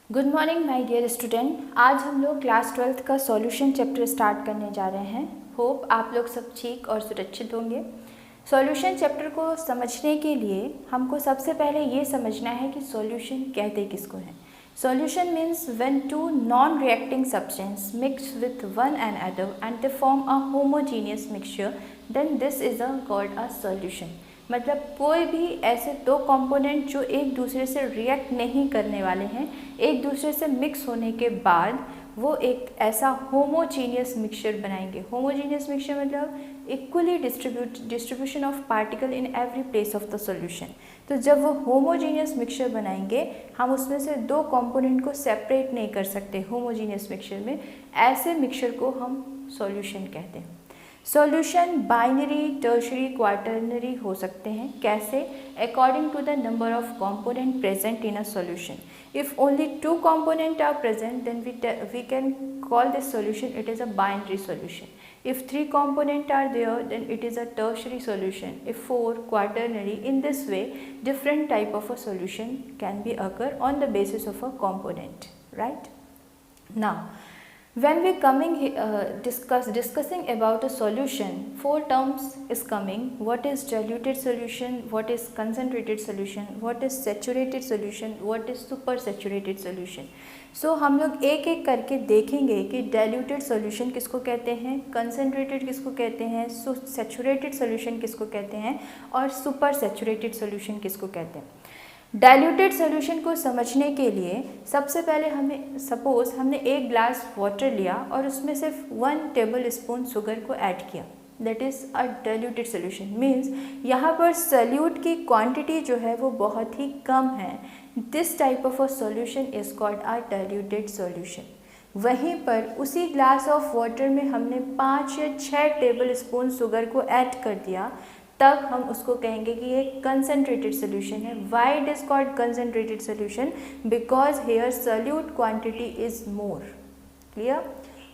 Good morning my dear student. आज हम लोग क्लास 12th का सॉल्यूशन चैप्टर स्टार्ट करने जा रहे हैं। होप आप लोग सब ठीक और सुरक्षित होंगे। सॉल्यूशन चैप्टर को समझने के लिए हमको सबसे पहले ये समझना है कि सॉल्यूशन कहते किसको हैं। Solution means when two non reacting substance mix with one and other and they form a homogeneous mixture, then this is called a solution. मतलब कोई भी ऐसे दो कंपोनेंट जो एक दूसरे से रिएक्ट नहीं करने वाले हैं, एक दूसरे से मिक्स होने के बाद वो एक ऐसा होमोजीनियस मिक्सचर बनाएंगे। होमोजीनियस मिक्सचर मतलब equally distribution of particle in every place of the solution. तो जब वो होमोजीनियस मिक्सचर बनाएंगे, हम उसमें से दो कंपोनेंट को सेपरेट नहीं कर सकते होमोजीनियस मिक्सचर में। ऐसे मिक्सचर को हम सॉल्यूशन कहते हैं। सॉल्यूशन बाइनरी, टर्शरी, क्वाटर्नरी हो सकते हैं। कैसे? According to the number of component present in a solution. If only two component are present, then we can call this solution it is a binary solution. If three component are there, then it is a tertiary solution. If four, quaternary. In this way, different type of a solution can be occur on the basis of a component, right? Now when we discussing about a solution, four terms is coming. What is diluted solution, what is concentrated solution, what is saturated solution, what is super saturated solution. So हम लोग एक एक करके देखेंगे कि diluted solution किसको कहते हैं, concentrated किसको कहते हैं, saturated solution किसको कहते हैं और super saturated solution किसको कहते हैं। डाइल्यूटेड सॉल्यूशन को समझने के लिए सबसे पहले हमें सपोज हमने एक ग्लास वाटर लिया और उसमें सिर्फ 1 टेबल स्पून शुगर को ऐड किया, that is a diluted solution. Means यहाँ पर सॉल्यूट की क्वांटिटी जो है वो बहुत ही कम है। This type of a solution is called a diluted solution. वहीं पर उसी ग्लास ऑफ वाटर में हमने 5 या 6 टेबल स्पून शुगर को ऐड कर दिया, तब हम उसको कहेंगे कि ये कंसनट्रेटेड सोल्यूशन है। Why it is called concentrated solution? Because here solute quantity is more. Clear?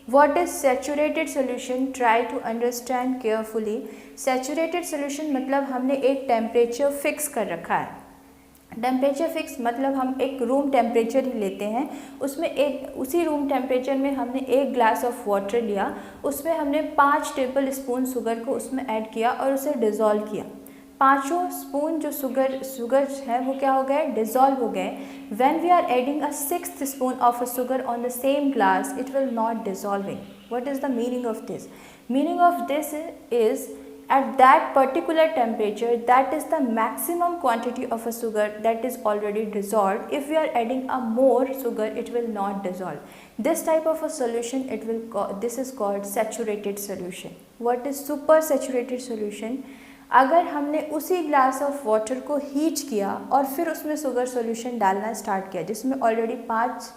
What is saturated solution? Try to understand carefully. Saturated solution मतलब हमने एक टेम्परेचर फिक्स कर रखा है। टेम्परेचर फिक्स मतलब हम एक रूम टेम्परेचर ही लेते हैं, उसमें एक उसी रूम टेम्परेचर में हमने एक ग्लास ऑफ वाटर लिया, उसमें हमने 5 टेबल स्पून शुगर को उसमें ऐड किया और उसे डिज़ोल्व किया। पाँचों स्पून जो शुगर है वो क्या हो गए? डिज़ोल्व हो गए। When we are adding a 6th spoon of a sugar on the same glass, it will not dissolving. What is the meaning of this? Meaning of this is at that particular temperature, that is the maximum quantity of a sugar that is already dissolved. If we are adding a more sugar, it will not dissolve. This type of a solution, this is called saturated solution. What is super saturated solution? अगर हमने उसी glass of water को heat किया और फिर उसमें sugar solution डालना start किया, जिसमें ऑलरेडी 5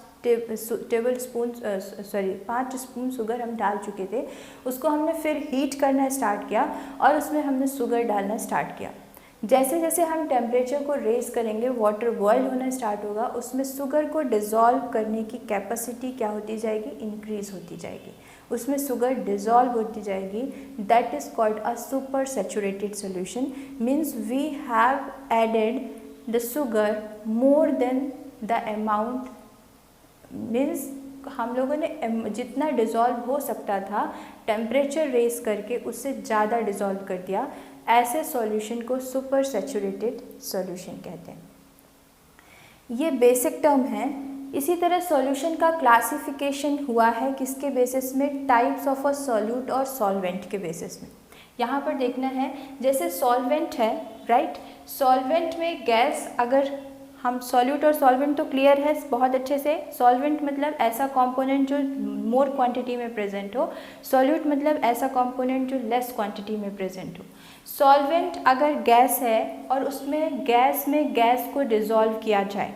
स्पून शुगर हम डाल चुके थे, उसको हमने फिर हीट करना स्टार्ट किया और उसमें हमने शुगर डालना स्टार्ट किया। जैसे जैसे हम टेम्परेचर को रेज करेंगे, वाटर बॉयल होना स्टार्ट होगा, उसमें शुगर को डिज़ोल्व करने की कैपेसिटी क्या होती जाएगी? इंक्रीज होती जाएगी, उसमें शुगर डिज़ोल्व होती जाएगी। That is called a super saturated solution. Means we have added the sugar more than the amount. Means हम लोगों ने जितना डिज़ोल्व हो सकता था टेम्परेचर रेज करके उससे ज़्यादा डिज़ोल्व कर दिया। ऐसे सॉल्यूशन को सुपर सैचुरेटेड सॉल्यूशन कहते हैं। ये बेसिक टर्म है। इसी तरह सॉल्यूशन का क्लासिफिकेशन हुआ है किसके बेसिस में? टाइप्स ऑफ अ सॉल्यूट और सॉल्वेंट के बेसिस में। यहाँ पर देखना है, जैसे सॉल्वेंट है, राइट? सॉल्वेंट में गैस, अगर हम सॉल्यूट और सॉल्वेंट तो क्लियर है बहुत अच्छे से। सॉल्वेंट मतलब ऐसा कंपोनेंट जो मोर क्वांटिटी में प्रेजेंट हो, सॉल्यूट मतलब ऐसा कंपोनेंट जो लेस क्वांटिटी में प्रेजेंट हो। सॉल्वेंट अगर गैस है और उसमें गैस को डिज़ोल्व किया जाए,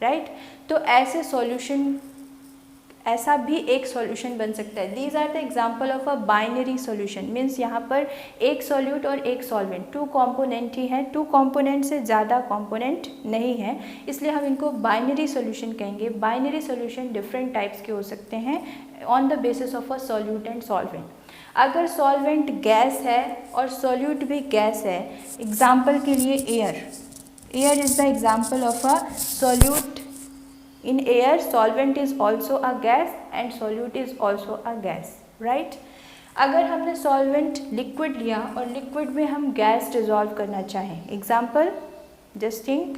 राइट, तो ऐसे सॉल्यूशन, ऐसा भी एक सॉल्यूशन बन सकता है। These are the example of a binary solution. Means यहाँ पर एक सॉल्यूट और एक सॉल्वेंट, 2 कंपोनेंट ही हैं, 2 कंपोनेंट से ज़्यादा कंपोनेंट नहीं है, इसलिए हम इनको बाइनरी सॉल्यूशन कहेंगे। बाइनरी सॉल्यूशन डिफरेंट टाइप्स के हो सकते हैं on the basis of a solute and solvent. अगर सॉल्वेंट गैस है और सॉल्यूट भी गैस है, एग्जाम्पल के लिए air is the example of a solute In air, solvent is also a gas and solute is also a gas, right? अगर हमने solvent liquid लिया और liquid में हम gas dissolve करना चाहें, example, just think,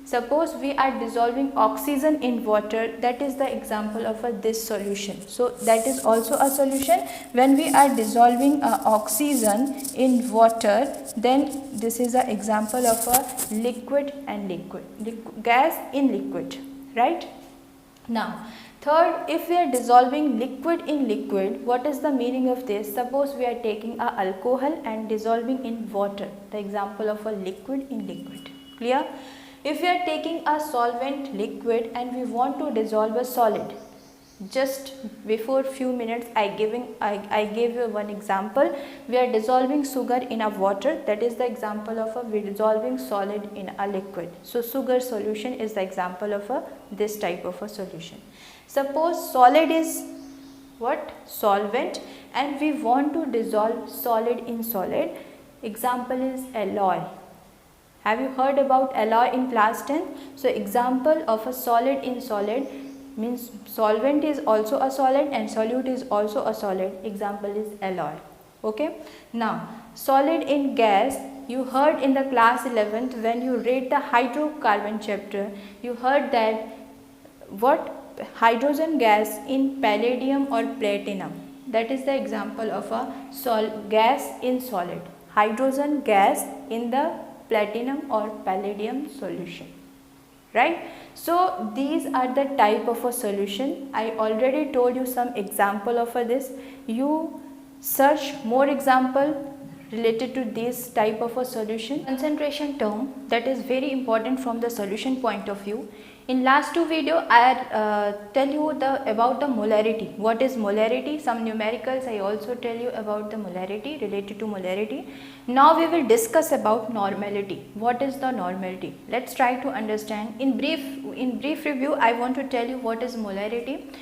suppose we are dissolving oxygen in water, that is the example of this solution. So that is also a solution. When we are dissolving oxygen in water, then this is an example of a liquid and gas in liquid, right? Now third, if we are dissolving liquid in liquid, what is the meaning of this? Suppose we are taking a alcohol and dissolving in water, the example of a liquid in liquid. Clear? If we are taking a solvent liquid and we want to dissolve a solid, just before few minutes I gave you one example. We are dissolving sugar in a water, that is the example of a dissolving solid in a liquid. So sugar solution is the example of this type of a solution. Suppose solid is what? Solvent, and we want to dissolve solid in solid. Example is alloy. Have you heard about alloy in class 10? So example of a solid in solid means solvent is also a solid and solute is also a solid. Example is alloy. Okay. Now solid in gas, you heard in the class 11th when you read the hydrocarbon chapter, you heard that what? Hydrogen gas in palladium or platinum. That is the example of a gas in solid. Hydrogen gas in the platinum or palladium solution, right? So these are the type of a solution. I already told you some example of this. You search more example related to this type of a solution. Concentration term, that is very important from the solution point of view. In last two video I tell you about the molarity. What is molarity? Some numericals I also tell you about the molarity, related to molarity. Now we will discuss about normality. What is the normality? Let's try to understand. In brief review I want to tell you what is molarity.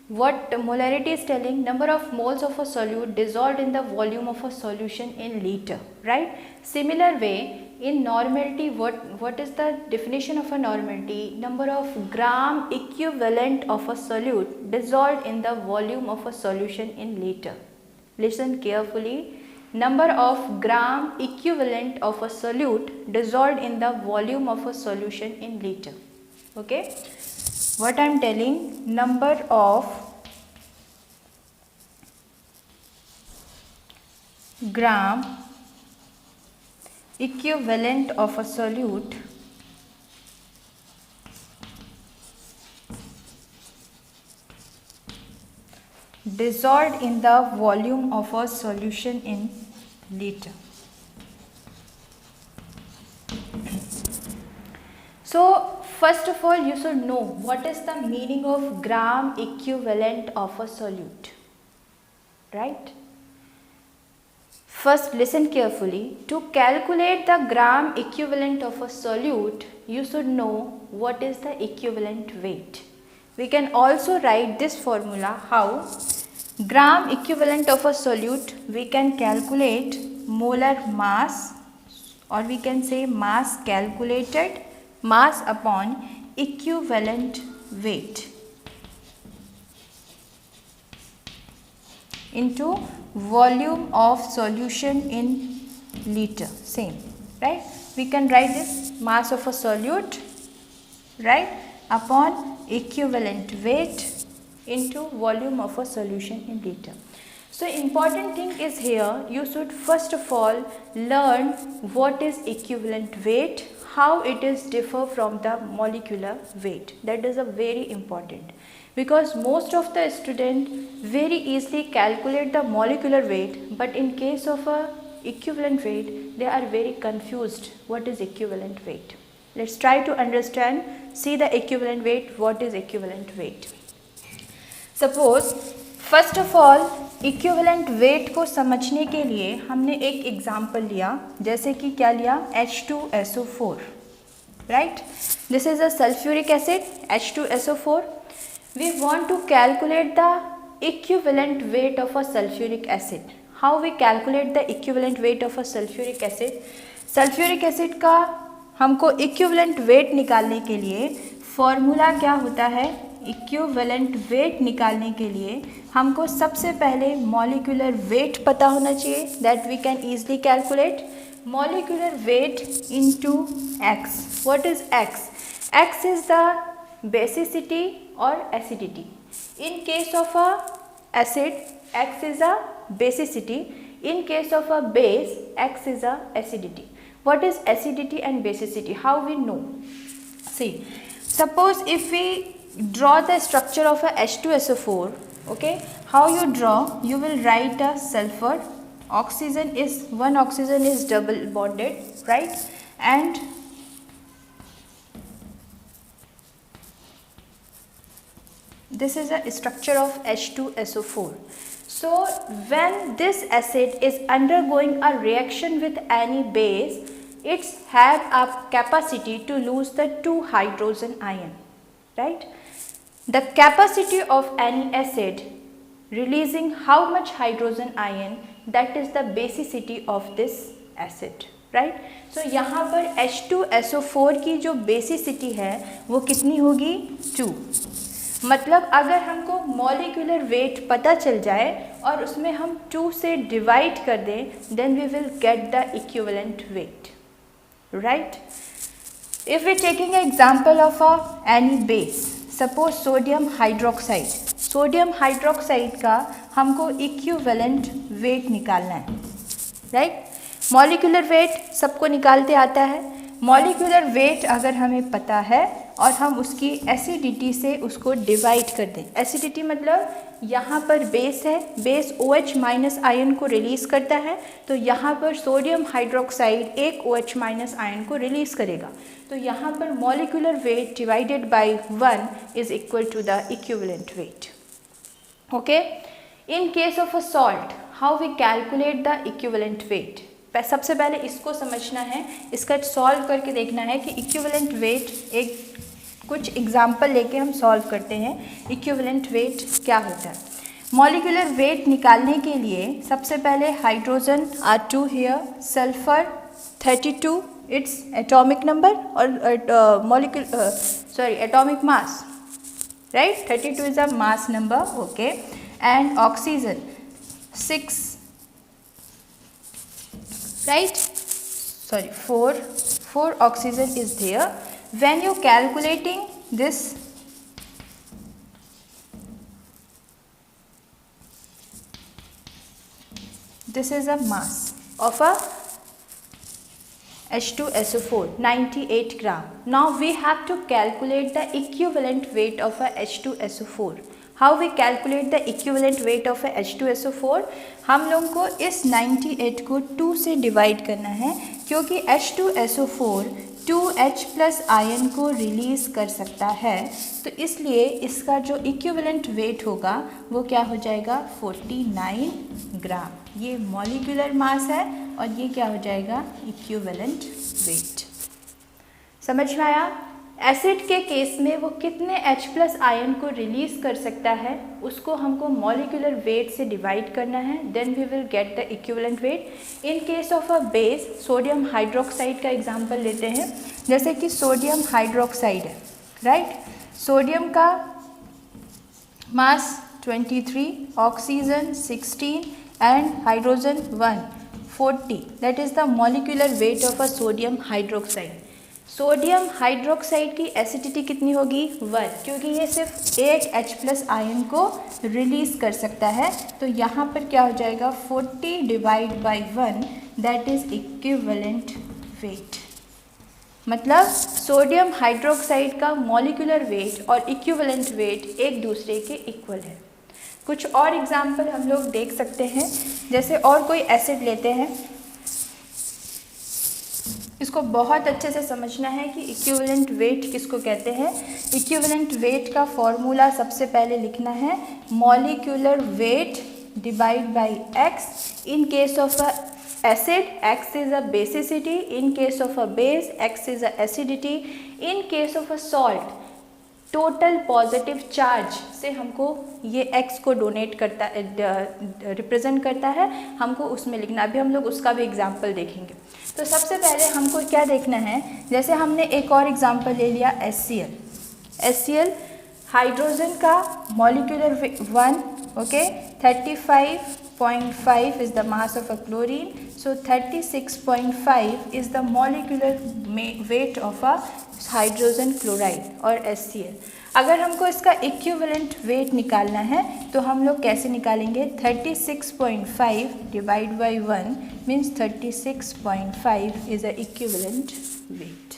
What molarity is telling, number of moles of a solute dissolved in the volume of a solution in liter, right? Similar way, in normality, what is the definition of a normality? Number of gram equivalent of a solute dissolved in the volume of a solution in liter. Listen carefully. Number of gram equivalent of a solute dissolved in the volume of a solution in liter. Okay. What I am telling, number of gram equivalent of a solute dissolved in the volume of a solution in liter. So first of all, you should know what is the meaning of gram equivalent of a solute, right? First listen carefully. To calculate the gram equivalent of a solute, you should know what is the equivalent weight. We can also write this formula. How? Gram equivalent of a solute, we can calculate molar mass, or we can say mass calculated, mass upon equivalent weight into volume of solution in liter. Same, right? We can write this mass of a solute, right, upon equivalent weight into volume of a solution in liter. So important thing is here, you should first of all learn what is equivalent weight, how it is differ from the molecular weight. That is a very important, because most of the student very easily calculate the molecular weight, but in case of a equivalent weight they are very confused. What is equivalent weight? Let's try to understand. See the equivalent weight. What is equivalent weight? Suppose first of all equivalent weight को समझने के लिए हमने एक example लिया, जैसे कि क्या लिया, H2SO4, right. This is a sulphuric acid H2SO4. We want to calculate the equivalent weight of a sulphuric acid. How we calculate the equivalent weight of a sulphuric acid? Sulphuric acid का हमको equivalent weight निकालने के लिए formula क्या होता है, equivalent weight निकालने के लिए हमको सबसे पहले मॉलिक्यूलर वेट पता होना चाहिए, that we can easily calculate molecular weight into X. What is X? X is the basicity और acidity. In case of a acid X is a basicity, in case of a base x is a acidity. What is acidity and basicity? How we know? See, suppose if we draw the structure of a H2SO4, okay, how you draw? You will write a sulfur, oxygen is one oxygen is double bonded, right? And this is a structure of H2SO4. So when this acid is undergoing a reaction with any base, it's have a capacity to lose the 2 hydrogen ion, right? The capacity of any acid releasing how much hydrogen ion, that is the basicity of this acid, right? So यहाँ पर H2SO4 की जो basicity है वो कितनी होगी? 2. मतलब अगर हमको मॉलिक्यूलर वेट पता चल जाए और उसमें हम 2 से डिवाइड कर दें, then we will get the equivalent weight, right? If we taking example of any base, suppose sodium hydroxide. Sodium hydroxide का हमको इक्विवेलेंट वेट निकालना है, राइट? मॉलिक्यूलर वेट सबको निकालते आता है. मॉलिक्यूलर वेट अगर हमें पता है और हम उसकी एसिडिटी से उसको डिवाइड कर दें. एसिडिटी मतलब यहाँ पर बेस है, बेस OH माइनस आयन को रिलीज़ करता है, तो यहाँ पर सोडियम हाइड्रोक्साइड एक OH माइनस आयन को रिलीज़ करेगा. तो यहाँ पर molecular weight divided by 1 is equal to the equivalent weight. Okay, in case of a salt how we calculate the equivalent weight? सबसे पहले इसको समझना है, इसका सॉल्व करके देखना है कि इक्विवेलेंट वेट, एक कुछ एग्जाम्पल लेके हम सॉल्व करते हैं इक्विवेलेंट वेट क्या होता है. मॉलिक्यूलर वेट निकालने के लिए सबसे पहले hydrogen are 2 here, sulphur 32 it's atomic number और atomic mass, right? 32 is a mass number, okay. And oxygen 6, right? Sorry, 4 oxygen is there. When you calculating this, this is a mass of a H2SO4, 98 gram. Now we have to calculate the equivalent weight of a H2SO4. How we calculate the equivalent weight of a H2SO4? हम लोग को इस 98 को 2 से divide करना है, क्योंकि H2SO4 2H plus ion को रिलीज़ कर सकता है, तो इसलिए इसका जो इक्विवेलेंट वेट होगा वो क्या हो जाएगा? 49 ग्राम. ये मॉलिक्यूलर मास है और ये क्या हो जाएगा? Equivalent weight. समझ में आया? एसिड के केस में वो कितने H प्लस आयन को रिलीज़ कर सकता है उसको हमको मॉलिक्यूलर वेट से डिवाइड करना है, then we will get the equivalent weight. In case of a base, sodium hydroxide का एग्जांपल लेते हैं. जैसे कि सोडियम हाइड्रोक्साइड है, राइट? सोडियम का mass 23, oxygen 16 and hydrogen 1 40. That is the molecular weight of a sodium hydroxide. Sodium hydroxide की acidity कितनी होगी? 1, क्योंकि ये सिर्फ एक H प्लस आयन को रिलीज़ कर सकता है. तो यहाँ पर क्या हो जाएगा? 40 divide by 1, that is equivalent weight. मतलब सोडियम हाइड्रोक्साइड का मॉलिक्यूलर वेट और इक्विवेलेंट वेट एक दूसरे के इक्वल है. कुछ और एग्जाम्पल हम लोग देख सकते हैं. जैसे और कोई एसिड लेते हैं, इसको बहुत अच्छे से समझना है कि इक्विवेलेंट वेट किसको कहते हैं. इक्विवेलेंट वेट का फॉर्मूला सबसे पहले लिखना है, molecular weight divide bye x. In case of a acid, x is a basicity. In case of a base, x is a acidity. In case of a salt, total positive charge से हमको ये x को donate करता represent करता है, हमको उसमें लिखना. अभी हम लोग उसका भी एग्जाम्पल देखेंगे. तो सबसे पहले हमको क्या देखना है, जैसे हमने एक और एग्जाम्पल ले लिया HCl. HCl हाइड्रोजन का molecular 1, okay, 35.5 is the mass of a chlorine, so 36.5 is the molecular weight of a hydrogen chloride और HCl। अगर हमको इसका इक्विवेलेंट वेट निकालना है तो हम लोग कैसे निकालेंगे? 36.5 divide by 1 means 36.5 is a equivalent weight.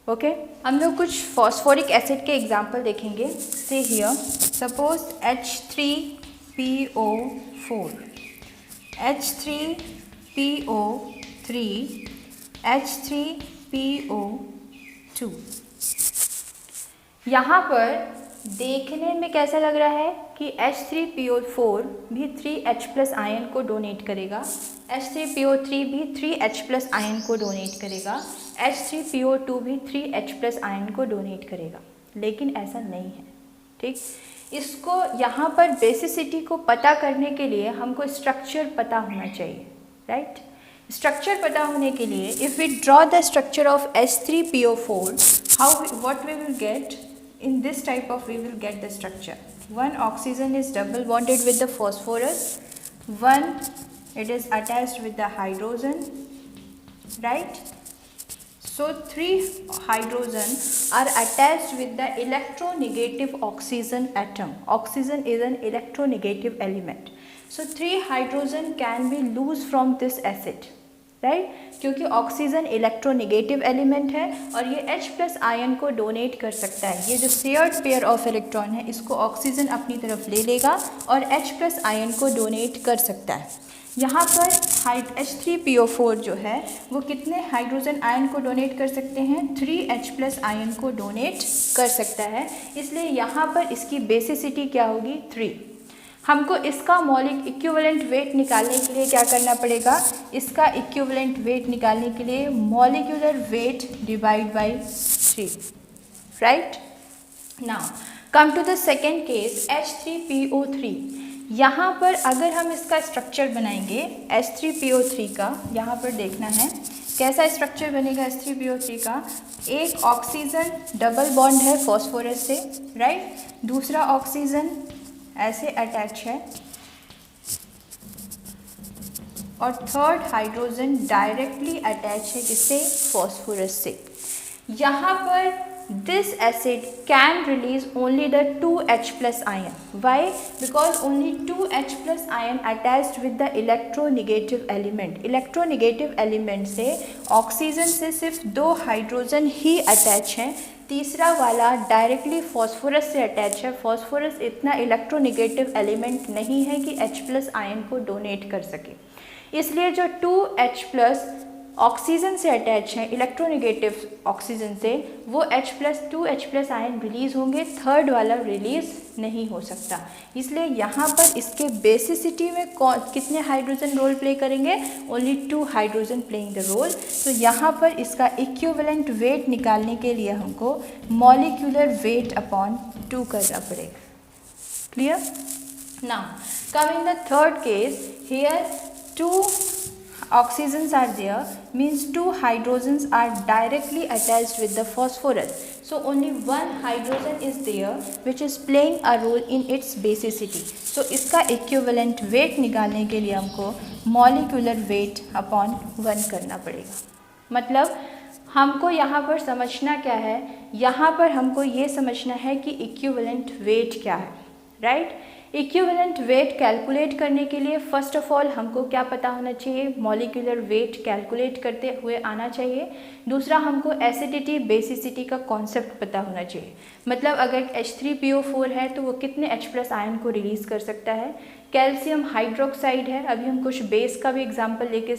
Okay, हम लोग कुछ फॉस्फोरिक एसिड के एग्जाम्पल देखेंगे। से here suppose H3PO4, H3PO3, H3PO2। यहाँ पर देखने में कैसा लग रहा है कि H3PO4 भी 3H+ आयन को डोनेट करेगा, H3PO3 भी 3H+ आयन को डोनेट करेगा, H3PO2 भी 3H+ आयन को डोनेट करेगा, लेकिन ऐसा नहीं है। ठीक, इसको यहाँ पर बेसिसिटी को पता करने के लिए हमको स्ट्रक्चर पता होना चाहिए, राइट? स्ट्रक्चर पता होने के लिए if we draw the structure of H3PO4, what we will get in this type of, we will get the structure. One oxygen is double bonded with the phosphorus, one it is attached with the hydrogen, right? So 3 hydrogen are attached with the electronegative oxygen atom. Oxygen is an electronegative element. So 3 hydrogen can be loose from this acid, right? क्योंकि oxygen electronegative element है और ये H+ ion को donate कर सकता है। ये जो शेयर्ड पेयर ऑफ इलेक्ट्रॉन है इसको ऑक्सीजन अपनी तरफ ले लेगा और H+ आयन को डोनेट कर सकता है। यहाँ पर H3PO4 जो है वो कितने हाइड्रोजन आयन को डोनेट कर सकते हैं? 3H+ आयन को डोनेट कर सकता है, इसलिए यहाँ पर इसकी बेसिसिटी क्या होगी? 3। हमको इसका मॉलिक इक्विवेलेंट वेट निकालने के लिए क्या करना पड़ेगा? इसका इक्विवेलेंट वेट निकालने के लिए molecular weight divide by 3, right? Now come to the second case H3PO3। यहाँ पर अगर हम इसका स्ट्रक्चर बनाएंगे H3PO3 का, यहाँ पर देखना है कैसा स्ट्रक्चर बनेगा H3PO3 का। एक ऑक्सीजन डबल बॉन्ड है फॉस्फोरस से, राइट? दूसरा ऑक्सीजन ऐसे अटैच है और थर्ड हाइड्रोजन डायरेक्टली अटैच है किससे? फॉस्फोरस से। यहाँ पर this acid can release only the 2H+ ion. Why? Because only 2H+ ion attached with the electronegative element. Electronegative element से ऑक्सीजन से सिर्फ 2 हाइड्रोजन ही अटैच हैं, तीसरा वाला डायरेक्टली फॉस्फोरस से अटैच है। फॉस्फोरस इतना इलेक्ट्रोनेगेटिव एलिमेंट नहीं है कि H+ आयन को डोनेट कर सके, इसलिए जो 2H+ ऑक्सीजन से अटैच है इलेक्ट्रोनेगेटिव ऑक्सीजन से, वो H+2H+ आयन रिलीज़ होंगे, थर्ड वाला रिलीज़ नहीं हो सकता। इसलिए यहाँ पर इसके बेसिसिटी में कितने हाइड्रोजन रोल प्ले करेंगे? Only 2 hydrogen playing the role. तो यहाँ पर इसका इक्विवेलेंट वेट निकालने के लिए हमको मॉलिक्यूलर वेट अपॉन 2 करना पड़ेगा। Clear? Now come in the third case, here 2 oxygens are there, means 2 hydrogens are directly attached with the phosphorus, so only 1 hydrogen is there which is playing a role in its basicity. So इसका equivalent weight निकालने के लिए हमको molecular weight upon 1 करना पड़ेगा। मतलब हमको यहाँ पर समझना क्या है? यहाँ पर हमको ये समझना है कि equivalent weight क्या है, राइट? इक्विवेलेंट वेट कैलकुलेट करने के लिए फर्स्ट ऑफ ऑल हमको क्या पता होना चाहिए? मॉलिक्यूलर वेट कैलकुलेट करते हुए आना चाहिए। दूसरा, हमको एसिडिटी बेसिसिटी का कॉन्सेप्ट पता होना चाहिए। मतलब अगर H3PO4 है तो वो कितने H+ आयन को रिलीज़ कर सकता है। कैल्शियम हाइड्रोक्साइड है, अभी हम कुछ बेस का भी एग्जांपल लेके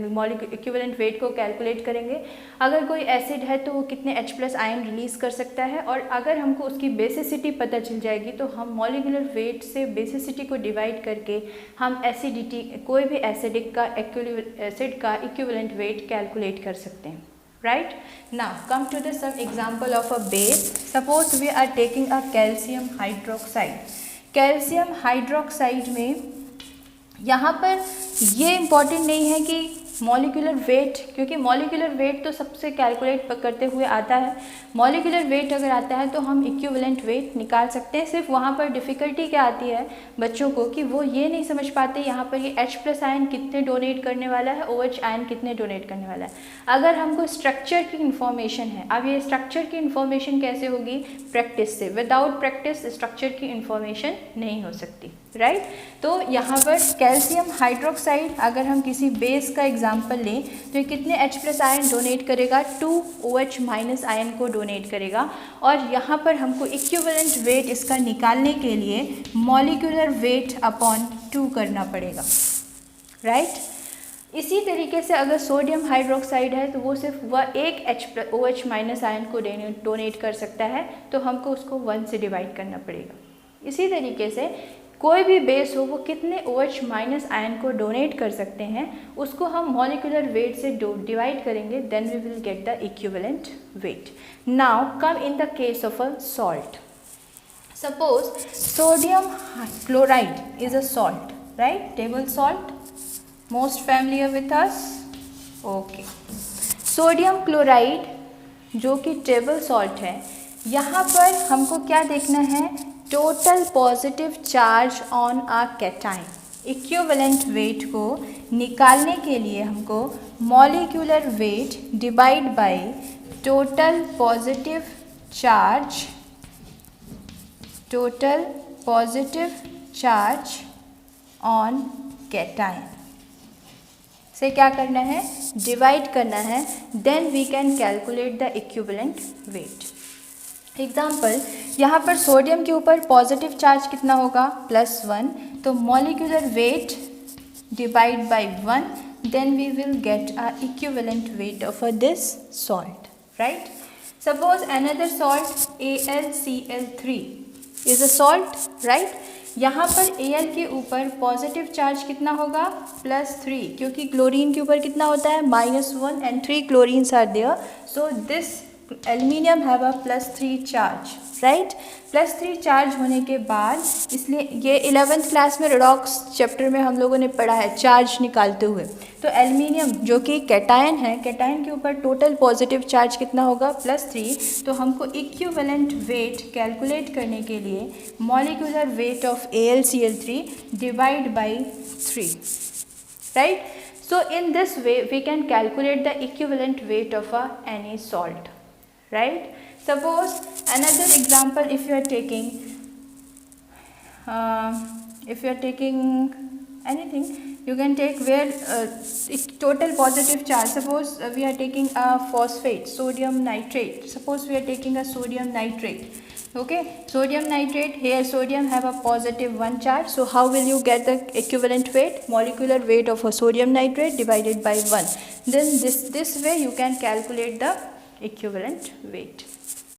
मॉलिक्यूलर इक्विवेलेंट वेट को कैलकुलेट करेंगे। अगर कोई एसिड है तो वो कितने H+ आयन रिलीज़ कर सकता है, और अगर हमको उसकी बेसिसिटी पता चल जाएगी तो हम मॉलिक्यूलर वेट से बेसिसिटी को डिवाइड करके हम एसिडिटी, कोई भी एसिड का इक्विवेलेंट वेट कैलकुलेट कर सकते हैं, right? Now come to the some example of a base. Suppose we are taking a calcium hydroxide. Calcium hydroxide में यहाँ पर ये इम्पॉर्टेंट नहीं है कि मॉलिक्यूलर वेट, क्योंकि मॉलिक्यूलर वेट तो सबसे कैलकुलेट करते हुए आता है, मॉलिक्यूलर वेट अगर आता है तो हम इक्विवेलेंट वेट निकाल सकते हैं। सिर्फ वहाँ पर डिफ़िकल्टी क्या आती है बच्चों को कि वो ये नहीं समझ पाते यहाँ पर ये H+ आयन कितने डोनेट करने वाला है, OH आयन कितने डोनेट करने वाला है। अगर हमको स्ट्रक्चर की इन्फॉर्मेशन है, अब ये स्ट्रक्चर की इन्फॉर्मेशन कैसे होगी, प्रैक्टिस से। विदाउट प्रैक्टिस स्ट्रक्चर की इन्फॉर्मेशन नहीं हो सकती, राइट। तो यहाँ पर कैल्शियम हाइड्रोक्साइड अगर हम किसी बेस का एग्जांपल लें तो ये कितने H+ आयन डोनेट करेगा, 2 OH- आयन को डोनेट करेगा। और यहाँ पर हमको इक्विवेलेंट वेट इसका निकालने के लिए मॉलिक्यूलर वेट अपॉन 2 करना पड़ेगा, राइट। इसी तरीके से अगर सोडियम हाइड्रोक्साइड है तो वो सिर्फ वह एक OH- आयन को डोनेट कर सकता है, तो हमको उसको 1 से डिवाइड करना पड़ेगा। इसी तरीके से कोई भी बेस हो वो कितने OH- आयन को डोनेट कर सकते हैं उसको हम मॉलिक्यूलर वेट से डिवाइड करेंगे, then we will get the equivalent weight. Now come in the case of a salt. Suppose sodium chloride is a salt, right, table salt, most familiar with us, okay. Sodium chloride जो कि table salt है, यहाँ पर हमको क्या देखना है, total positive charge on a cation. Equivalent weight को निकालने के लिए हमको molecular weight divide by total positive charge on cation से क्या करना है, डिवाइड करना है, then we can calculate the equivalent weight. Example, यहाँ पर सोडियम के ऊपर पॉजिटिव चार्ज कितना होगा, +1, तो molecular weight divide by 1, then we will get a equivalent weight of this salt, right. Suppose another salt AlCl3 is a salt, right. यहाँ पर Al के ऊपर पॉजिटिव चार्ज कितना होगा, +3, क्योंकि क्लोरीन के ऊपर कितना होता है, -1 and 3 chlorines are there, so this aluminium have a +3 charge, right. +3 charge होने के बाद, इसलिए ये 11th क्लास में रेडॉक्स चैप्टर में हम लोगों ने पढ़ा है चार्ज निकालते हुए। तो एल्यूमिनियम जो कि कैटायन है, कैटायन के ऊपर टोटल पॉजिटिव चार्ज कितना होगा, +3, तो हमको इक्विवेलेंट वेट कैलकुलेट करने के लिए molecular weight of AlCl3 divide by 3, right. So in this way we can calculate the equivalent weight of any salt, right. Suppose another example, if you are taking anything, you can take where total positive charge. Suppose we are taking a phosphate, sodium nitrate. Suppose we are taking a sodium nitrate. Okay, sodium nitrate, here sodium have a +1 charge, so how will you get the equivalent weight, molecular weight of a sodium nitrate divided by 1, then this way you can calculate the equivalent weight.